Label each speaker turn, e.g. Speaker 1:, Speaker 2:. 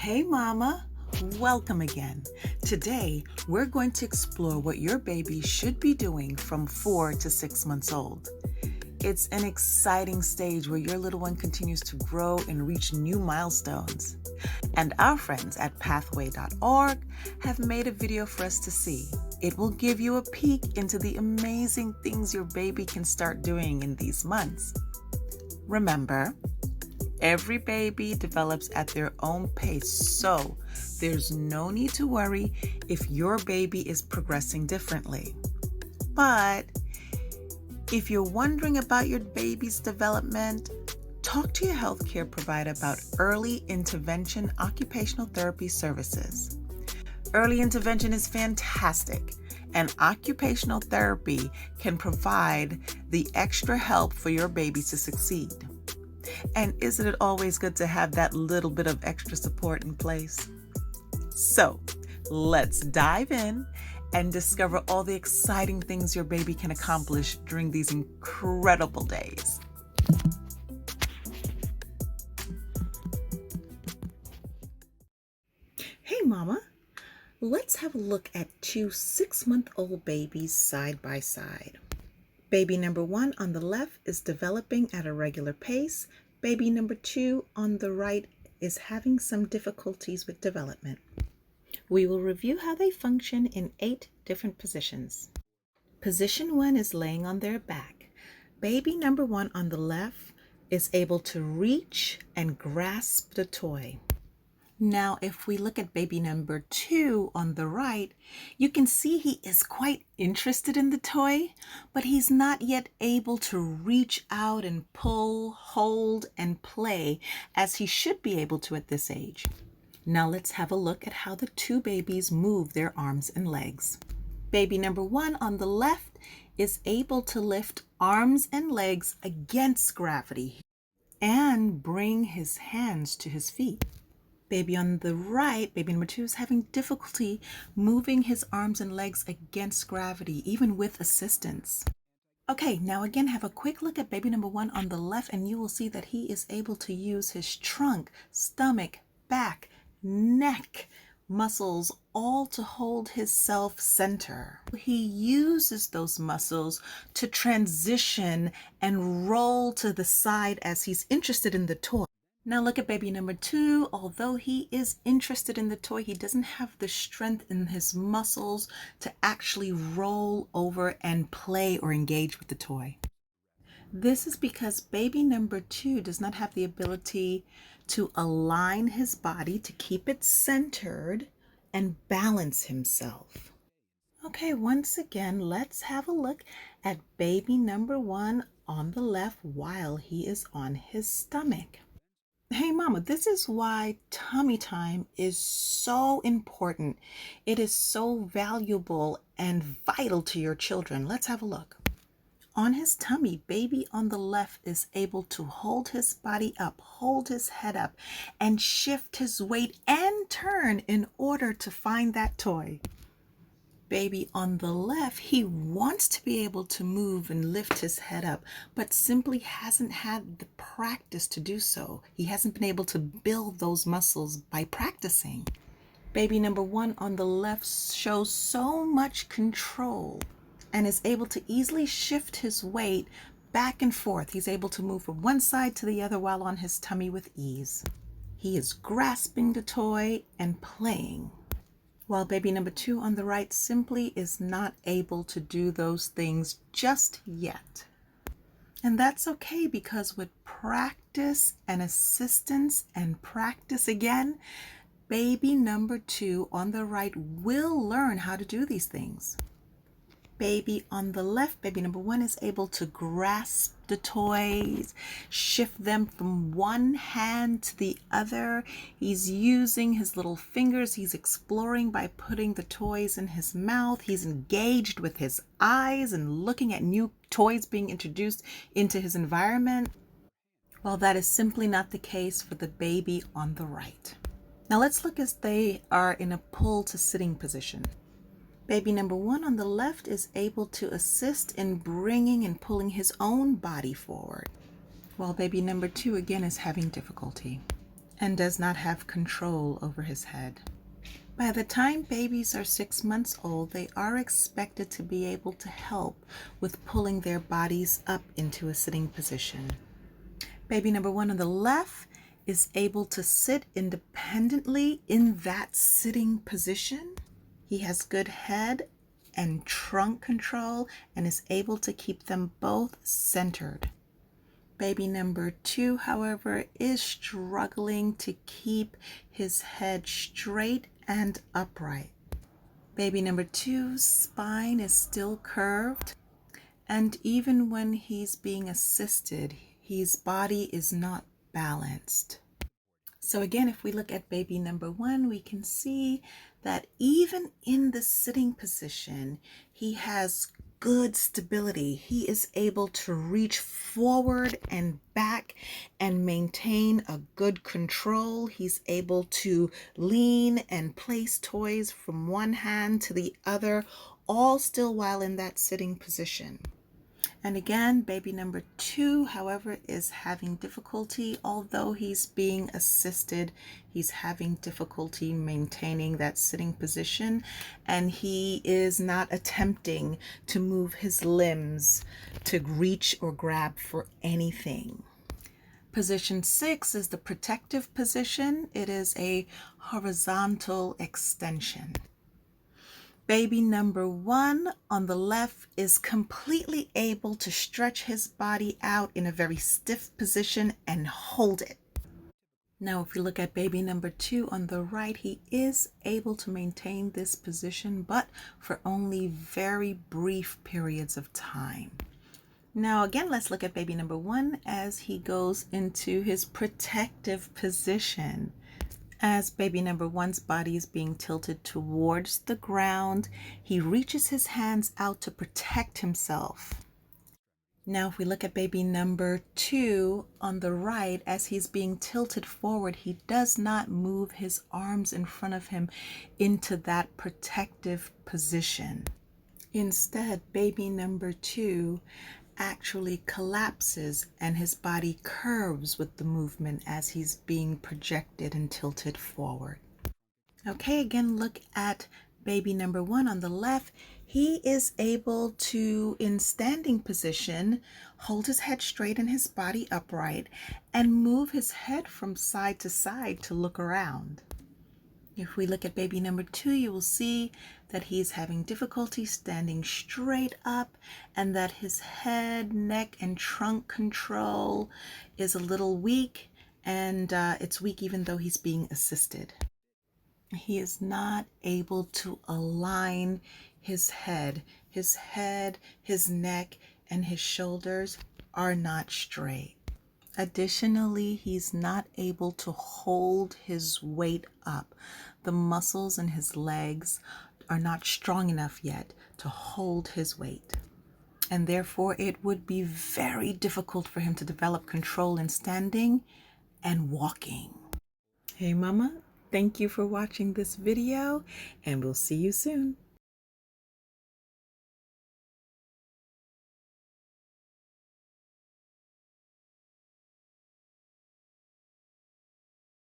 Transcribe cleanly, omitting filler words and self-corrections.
Speaker 1: Hey mama, welcome again. Today, we're going to explore what your baby should be doing from 4 to 6 months old. It's an exciting stage where your little one continues to grow and reach new milestones. And our friends at pathway.org have made a video for us to see. It will give you a peek into the amazing things your baby can start doing in these months. Remember, every baby develops at their own pace, so there's no need to worry if your baby is progressing differently. But if you're wondering about your baby's development, talk to your healthcare provider about early intervention occupational therapy services. Early intervention is fantastic, and occupational therapy can provide the extra help for your baby to succeed. And isn't it always good to have that little bit of extra support in place? So let's dive in and discover all the exciting things your baby can accomplish during these incredible days. Hey mama, let's have a look at two 6-month-old babies side by side. Baby number 1 on the left is developing at a regular pace. Baby number 2 on the right is having some difficulties with development. We will review how they function in 8 different positions. Position 1 is laying on their back. Baby number 1 on the left is able to reach and grasp the toy. Now, if we look at baby number 2 on the right, you can see he is quite interested in the toy, but he's not yet able to reach out and pull, hold, and play as he should be able to at this age. Now let's have a look at how the two babies move their arms and legs. Baby number 1 on the left is able to lift arms and legs against gravity and bring his hands to his feet. Baby on the right, baby number 2, is having difficulty moving his arms and legs against gravity, even with assistance. Okay, now again, have a quick look at baby number 1 on the left, and you will see that he is able to use his trunk, stomach, back, neck muscles all to hold his self-center. He uses those muscles to transition and roll to the side as he's interested in the toy. Now look at baby number 2. Although he is interested in the toy, he doesn't have the strength in his muscles to actually roll over and play or engage with the toy. This is because baby number 2 does not have the ability to align his body to keep it centered and balance himself. Okay, once again, let's have a look at baby number 1 on the left while he is on his stomach. Hey mama, this is why tummy time is so important. It is so valuable and vital to your children. Let's have a look. On his tummy, baby on the left is able to hold his body up, hold his head up, and shift his weight and turn in order to find that toy. Baby on the left, he wants to be able to move and lift his head up, but simply hasn't had the practice to do so. He hasn't been able to build those muscles by practicing. Baby number 1 on the left shows so much control and is able to easily shift his weight back and forth. He's able to move from one side to the other while on his tummy with ease. He is grasping the toy and playing, while baby number 2 on the right simply is not able to do those things just yet. And that's okay, because with practice and assistance and practice again, baby number 2 on the right will learn how to do these things. Baby on the left, baby number 1, is able to grasp the toys, shift them from one hand to the other. He's using his little fingers. He's exploring by putting the toys in his mouth. He's engaged with his eyes and looking at new toys being introduced into his environment. Well, that is simply not the case for the baby on the right. Now let's look as they are in a pull to sitting position. Baby number 1 on the left is able to assist in bringing and pulling his own body forward, while baby number 2 again is having difficulty. and does not have control over his head. By the time babies are 6 months old, they are expected to be able to help with pulling their bodies up into a sitting position. Baby number 1 on the left is able to sit independently in that sitting position. He has good head and trunk control and is able to keep them both centered. Baby number 2, however, is struggling to keep his head straight and upright. Baby number 2's spine is still curved, and even when he's being assisted, his body is not balanced. So again, if we look at baby number 1, we can see that even in the sitting position, he has good stability. He is able to reach forward and back and maintain a good control. He's able to lean and place toys from one hand to the other, all still while in that sitting position. And again, baby number 2, however, is having difficulty. Although he's being assisted, he's having difficulty maintaining that sitting position, and he is not attempting to move his limbs to reach or grab for anything. Position 6 is the protective position. It is a horizontal extension. Baby number 1 on the left is completely able to stretch his body out in a very stiff position and hold it. Now, if we look at baby number 2 on the right, he is able to maintain this position, but for only very brief periods of time. Now, again, let's look at baby number 1 as he goes into his protective position. As baby number 1's body is being tilted towards the ground, he reaches his hands out to protect himself. Now, if we look at baby number 2 on the right, as he's being tilted forward, he does not move his arms in front of him into that protective position. Instead, baby number 2 actually collapses and his body curves with the movement as he's being projected and tilted forward. Okay, again, look at baby number 1 on the left. He is able to, in standing position, hold his head straight and his body upright and move his head from side to side to look around. If we look at baby number 2, you will see that he's having difficulty standing straight up and that his head, neck, and trunk control is a little weak, and it's weak even though he's being assisted. He is not able to align his head. His head, his neck, and his shoulders are not straight. Additionally, he's not able to hold his weight up. The muscles in his legs are not strong enough yet to hold his weight. And therefore, it would be very difficult for him to develop control in standing and walking. Hey Mama, thank you for watching this video, and we'll see you soon.